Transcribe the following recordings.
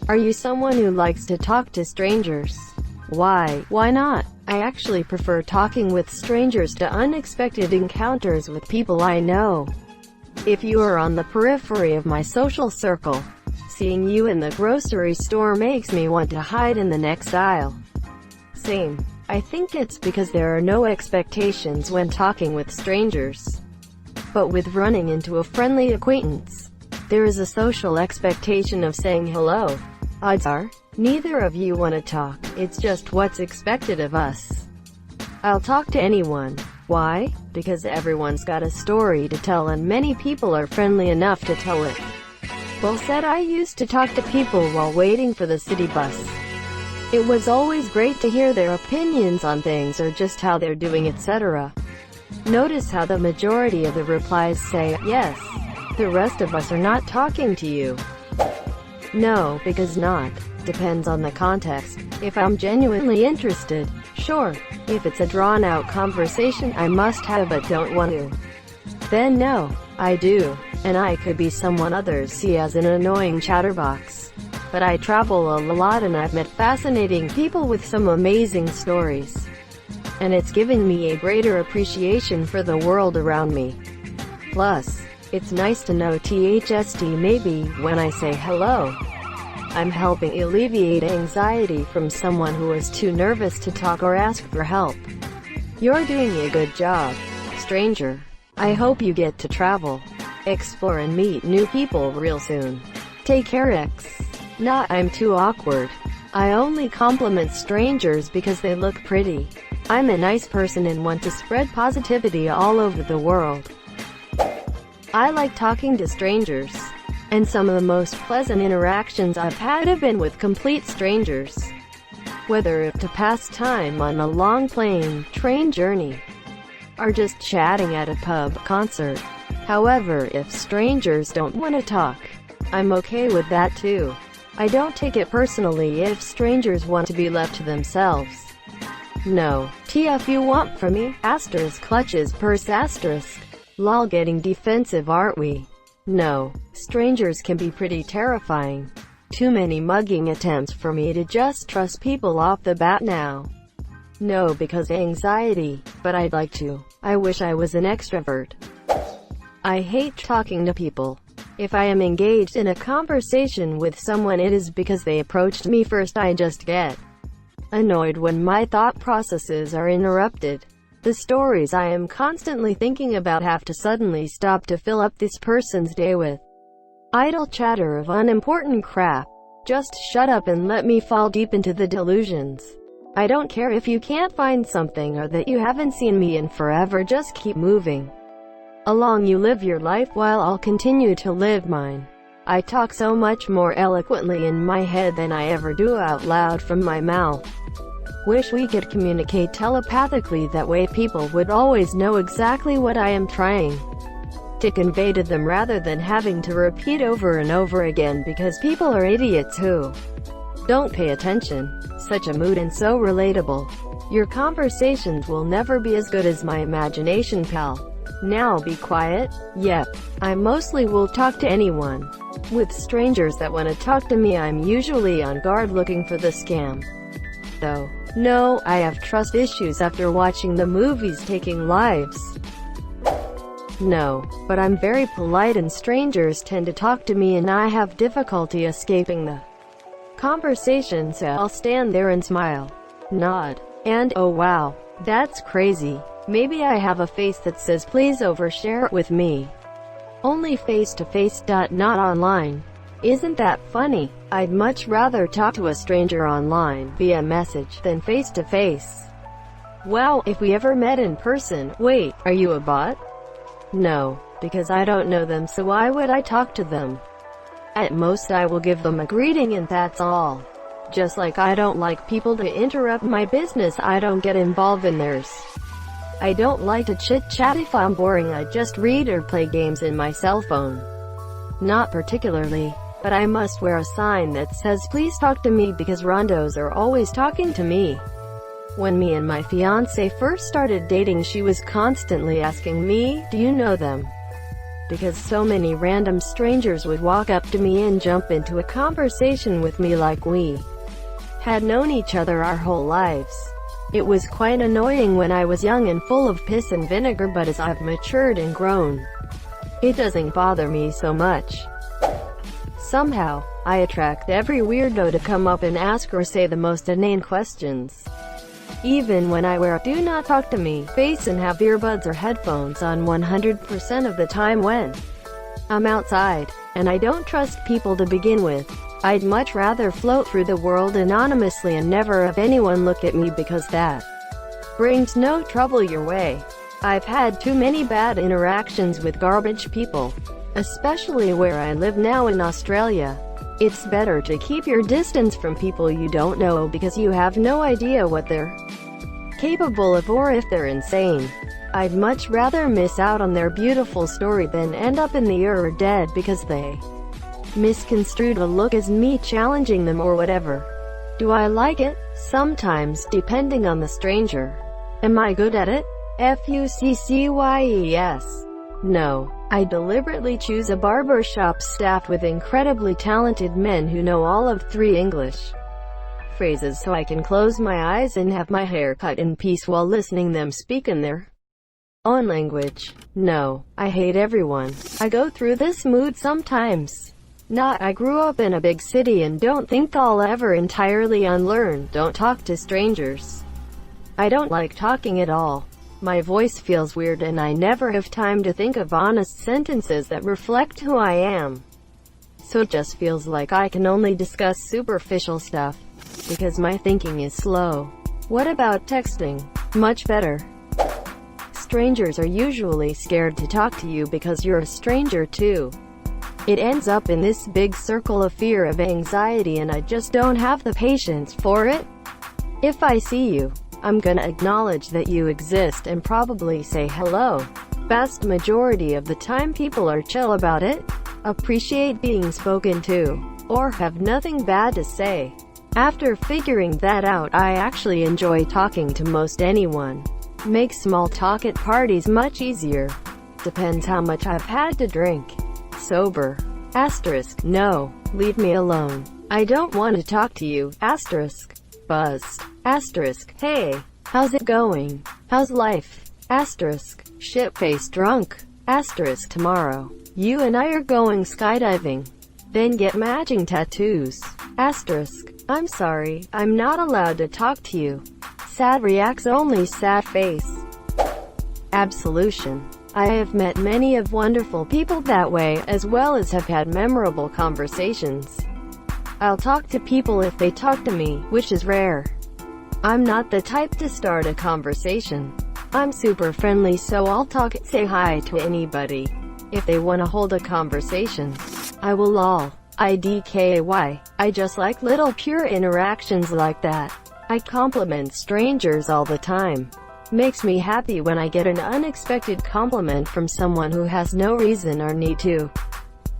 Are you someone who likes to talk to strangers? Why? Why not? I actually prefer talking with strangers to unexpected encounters with people I know. If you are on the periphery of my social circle, seeing you in the grocery store makes me want to hide in the next aisle. Same. I think it's because there are no expectations when talking with strangers. But with running into a friendly acquaintance, there is a social expectation of saying hello. Odds are, neither of you want to talk, it's just what's expected of us. I'll talk to anyone. Why? Because everyone's got a story to tell and many people are friendly enough to tell it. Well said. I used to talk to people while waiting for the city bus. It was always great to hear their opinions on things or just how they're doing, etc. Notice how the majority of the replies say, yes. The rest of us are not talking to you. No, because not. Depends on the context. If I'm genuinely interested, sure. If it's a drawn-out conversation I must have but don't want to, then no, I do. And I could be someone others see as an annoying chatterbox. But I travel a lot and I've met fascinating people with some amazing stories. And it's given me a greater appreciation for the world around me. Plus, it's nice to know THST maybe when I say hello, I'm helping alleviate anxiety from someone who is too nervous to talk or ask for help. You're doing a good job, stranger. I hope you get to travel, explore and meet new people real soon. Take care X. Not I'm too awkward. I only compliment strangers because they look pretty. I'm a nice person and want to spread positivity all over the world. I like talking to strangers. And some of the most pleasant interactions I've had have been with complete strangers. Whether it's to pass time on a long plane, train journey, or just chatting at a pub, concert. However, if strangers don't want to talk, I'm okay with that too. I don't take it personally if strangers want to be left to themselves. No. TF you want from me? Asterisk clutches purse asterisk. Lol, getting defensive aren't we? No. Strangers can be pretty terrifying. Too many mugging attempts for me to just trust people off the bat now. No, because anxiety, but I'd like to. I wish I was an extrovert. I hate talking to people. If I am engaged in a conversation with someone it is because they approached me first. I just get annoyed when my thought processes are interrupted. The stories I am constantly thinking about have to suddenly stop to fill up this person's day with idle chatter of unimportant crap. Just shut up and let me fall deep into the delusions. I don't care if you can't find something or that you haven't seen me in forever, just keep moving along. You live your life while I'll continue to live mine. I talk so much more eloquently in my head than I ever do out loud from my mouth. Wish we could communicate telepathically, that way people would always know exactly what I am trying to convey to them rather than having to repeat over and over again because people are idiots who don't pay attention. Such a mood and so relatable. Your conversations will never be as good as my imagination, pal. Now be quiet. Yep. I mostly will talk to anyone. With strangers that want to talk to me I'm usually on guard looking for the scam. Though, no, I have trust issues after watching the movies Taking Lives. No, but I'm very polite and strangers tend to talk to me and I have difficulty escaping the conversation, so I'll stand there and smile, nod, and oh wow, that's crazy. Maybe I have a face that says please overshare it with me. Only face to face, not online. Isn't that funny? I'd much rather talk to a stranger online via message than face to face. Wow, if we ever met in person. Wait, are you a bot? No, because I don't know them, so why would I talk to them? At most I will give them a greeting and that's all. Just like I don't like people to interrupt my business, I don't get involved in theirs. I don't like to chit-chat. If I'm boring I just read or play games in my cell phone. Not particularly, but I must wear a sign that says please talk to me because randos are always talking to me. When me and my fiancé first started dating she was constantly asking me, do you know them? because so many random strangers would walk up to me and jump into a conversation with me like we had known each other our whole lives. It was quite annoying when I was young and full of piss and vinegar, but as I've matured and grown, it doesn't bother me so much. Somehow, I attract every weirdo to come up and ask or say the most inane questions. Even when I wear a "do not talk to me" face and have earbuds or headphones on 100% of the time when I'm outside, and I don't trust people to begin with. I'd much rather float through the world anonymously and never have anyone look at me, because that brings no trouble your way. I've had too many bad interactions with garbage people, especially where I live now in Australia. It's better to keep your distance from people you don't know, because you have no idea what they're capable of or if they're insane. I'd much rather miss out on their beautiful story than end up in the or dead because they misconstrued a look as me challenging them or whatever. Do I like it? Sometimes, depending on the stranger. Am I good at it? Fuckyes. No. I deliberately choose a barber shop staffed with incredibly talented men who know all of 3 English phrases so I can close my eyes and have my hair cut in peace while listening them speak in their own language. No. I hate everyone. I go through this mood sometimes. I grew up in a big city and don't think I'll ever entirely unlearn "don't talk to strangers." I don't like talking at all. My voice feels weird and I never have time to think of honest sentences that reflect who I am. So it just feels like I can only discuss superficial stuff, because my thinking is slow. What about texting? Much better. Strangers are usually scared to talk to you because you're a stranger too. It ends up in this big circle of fear of anxiety, and I just don't have the patience for it. If I see you, I'm gonna acknowledge that you exist and probably say hello. Vast majority of the time people are chill about it, appreciate being spoken to, or have nothing bad to say. After figuring that out, I actually enjoy talking to most anyone. Make small talk at parties much easier. Depends how much I've had to drink. Sober. No. Leave me alone. I don't want to talk to you. Buzzed. Hey. How's it going? How's life? Shit-faced drunk. Tomorrow. You and I are going skydiving. Then get matching tattoos. I'm sorry, I'm not allowed to talk to you. Sad reacts only, sad face. Absolution. I have met many of wonderful people that way, as well as have had memorable conversations. I'll talk to people if they talk to me, which is rare. I'm not the type to start a conversation. I'm super friendly, so I'll talk and say hi to anybody. If they want to hold a conversation, I will lol. IDKY. I just like little pure interactions like that. I compliment strangers all the time. Makes me happy when I get an unexpected compliment from someone who has no reason or need to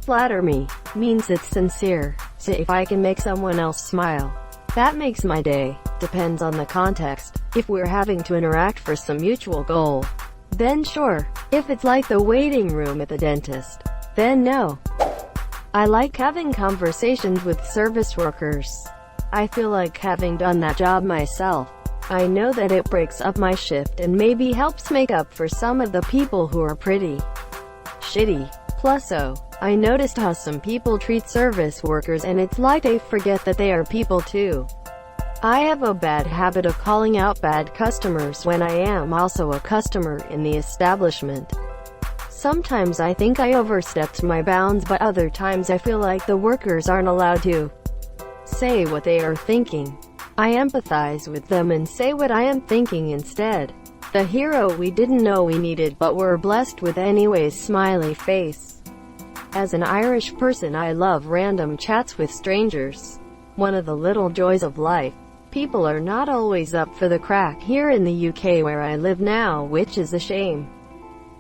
flatter me. Means it's sincere. So if I can make someone else smile, that makes my day. Depends on the context. If we're having to interact for some mutual goal, then sure. If it's like the waiting room at the dentist, then no. I like having conversations with service workers. I feel like having done that job myself, I know that it breaks up my shift and maybe helps make up for some of the people who are pretty shitty. I noticed how some people treat service workers and it's like they forget that they are people too. I have a bad habit of calling out bad customers when I am also a customer in the establishment. Sometimes I think I overstepped my bounds, but other times I feel like the workers aren't allowed to say what they are thinking. I empathize with them and say what I am thinking instead. The hero we didn't know we needed but were blessed with anyways, smiley face. As an Irish person, I love random chats with strangers. One of the little joys of life. People are not always up for the crack here in the UK where I live now, which is a shame.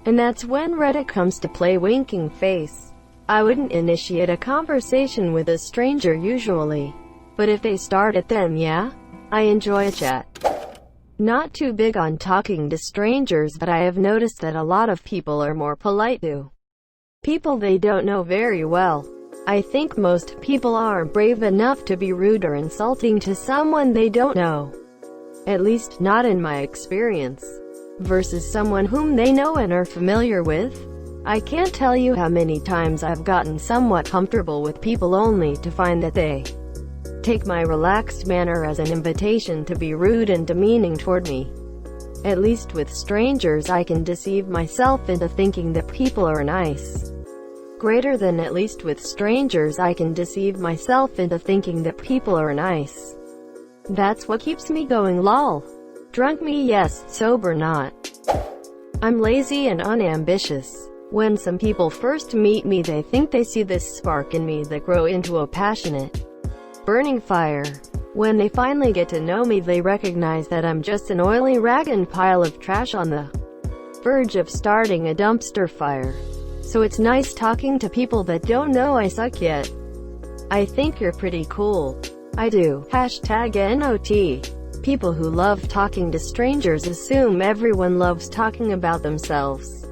And that's when Reddit comes to play. Winking face. I wouldn't initiate a conversation with a stranger usually, but if they start it, then yeah, I enjoy a chat. Not too big on talking to strangers, but I have noticed that a lot of people are more polite to people they don't know very well. I think most people aren't brave enough to be rude or insulting to someone they don't know. At least, not in my experience. Versus someone whom they know and are familiar with. I can't tell you how many times I've gotten somewhat comfortable with people only to find that they take my relaxed manner as an invitation to be rude and demeaning toward me. At least with strangers I can deceive myself into thinking that people are nice. Greater than at least with strangers I can deceive myself into thinking that people are nice. That's what keeps me going, lol. Drunk me yes, sober not. I'm lazy and unambitious. When some people first meet me they think they see this spark in me that grow into a passionate, burning fire. When they finally get to know me they recognize that I'm just an oily rag and pile of trash on the verge of starting a dumpster fire. So it's nice talking to people that don't know I suck yet. I think you're pretty cool. I do. #NOT. People who love talking to strangers assume everyone loves talking about themselves.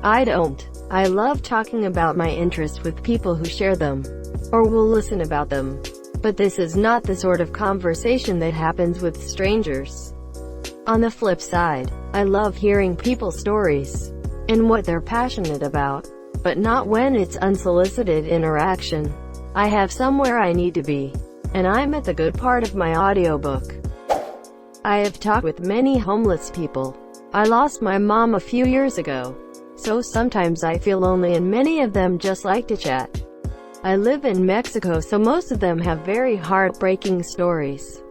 I don't. I love talking about my interests with people who share them, or will listen about them. But this is not the sort of conversation that happens with strangers. On the flip side, I love hearing people's stories, and what they're passionate about, but not when it's unsolicited interaction. I have somewhere I need to be, and I'm at the good part of my audiobook. I have talked with many homeless people. I lost my mom a few years ago, so sometimes I feel lonely and many of them just like to chat. I live in Mexico so most of them have very heartbreaking stories.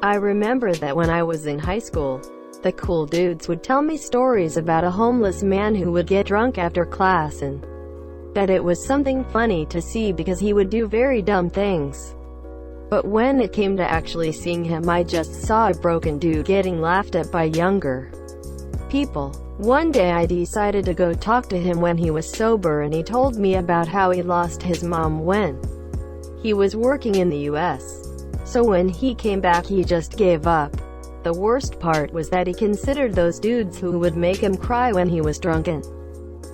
I remember that when I was in high school, the cool dudes would tell me stories about a homeless man who would get drunk after class and that it was something funny to see because he would do very dumb things. But when it came to actually seeing him I just saw a broken dude getting laughed at by younger people. One day I decided to go talk to him when he was sober and he told me about how he lost his mom when he was working in the US. So when he came back he just gave up. The worst part was that he considered those dudes who would make him cry when he was drunk and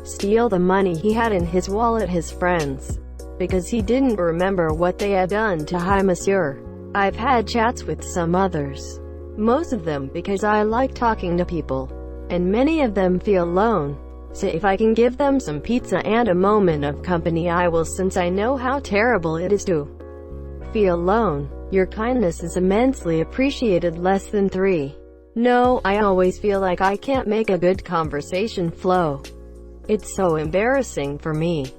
steal the money he had in his wallet his friends, because he didn't remember what they had done to him. Monsieur. I've had chats with some others, most of them because I like talking to people, and many of them feel alone. So if I can give them some pizza and a moment of company I will, since I know how terrible it is to feel alone. Your kindness is immensely appreciated. Less than 3. No, I always feel like I can't make a good conversation flow. It's so embarrassing for me.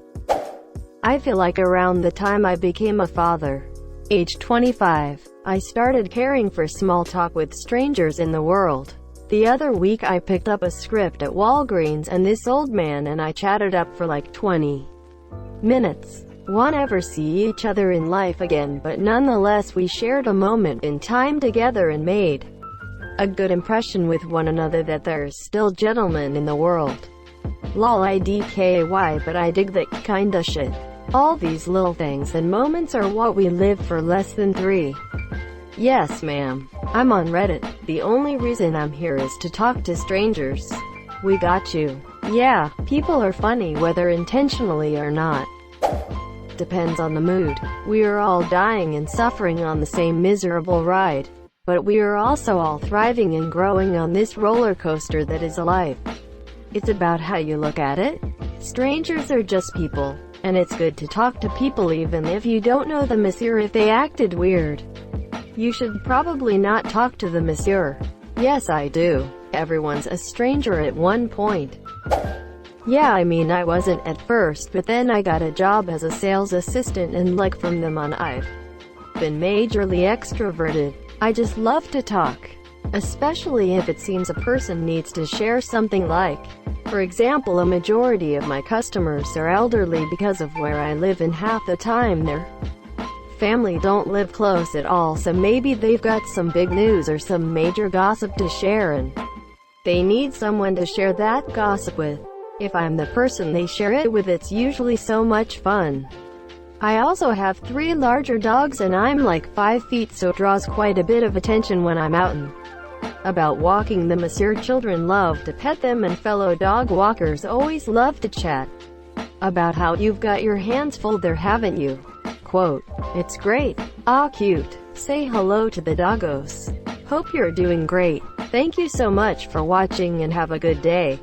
I feel like around the time I became a father, age 25, I started caring for small talk with strangers in the world. The other week I picked up a script at Walgreens and this old man and I chatted up for like 20 minutes. Won't ever see each other in life again, but nonetheless we shared a moment in time together and made a good impression with one another that there's still gentlemen in the world. Lol IDKY, but I dig that kinda shit. All these little things and moments are what we live for. Less than 3. Yes ma'am. I'm on Reddit. The only reason I'm here is to talk to strangers. We got you. Yeah, people are funny whether intentionally or not. Depends on the mood. We are all dying and suffering on the same miserable ride. But we are also all thriving and growing on this roller coaster that is life. It's about how you look at it. Strangers are just people, and it's good to talk to people even if you don't know them. Monsieur, if they acted weird, you should probably not talk to them. Monsieur. Yes, I do. Everyone's a stranger at one point. Yeah, I mean I wasn't at first, but then I got a job as a sales assistant and like from then on I've been majorly extroverted. I just love to talk, especially if it seems a person needs to share something. Like, for example, a majority of my customers are elderly because of where I live, and half the time their family don't live close at all, so maybe they've got some big news or some major gossip to share and they need someone to share that gossip with. If I'm the person they share it with, it's usually so much fun. I also have 3 larger dogs and I'm like 5 feet, so it draws quite a bit of attention when I'm out and about walking them. Monsieur, children love to pet them and fellow dog walkers always love to chat about how you've got your hands full there, haven't you? Quote, "It's great. Aw, cute. Say hello to the doggos. Hope you're doing great. Thank you so much for watching and have a good day."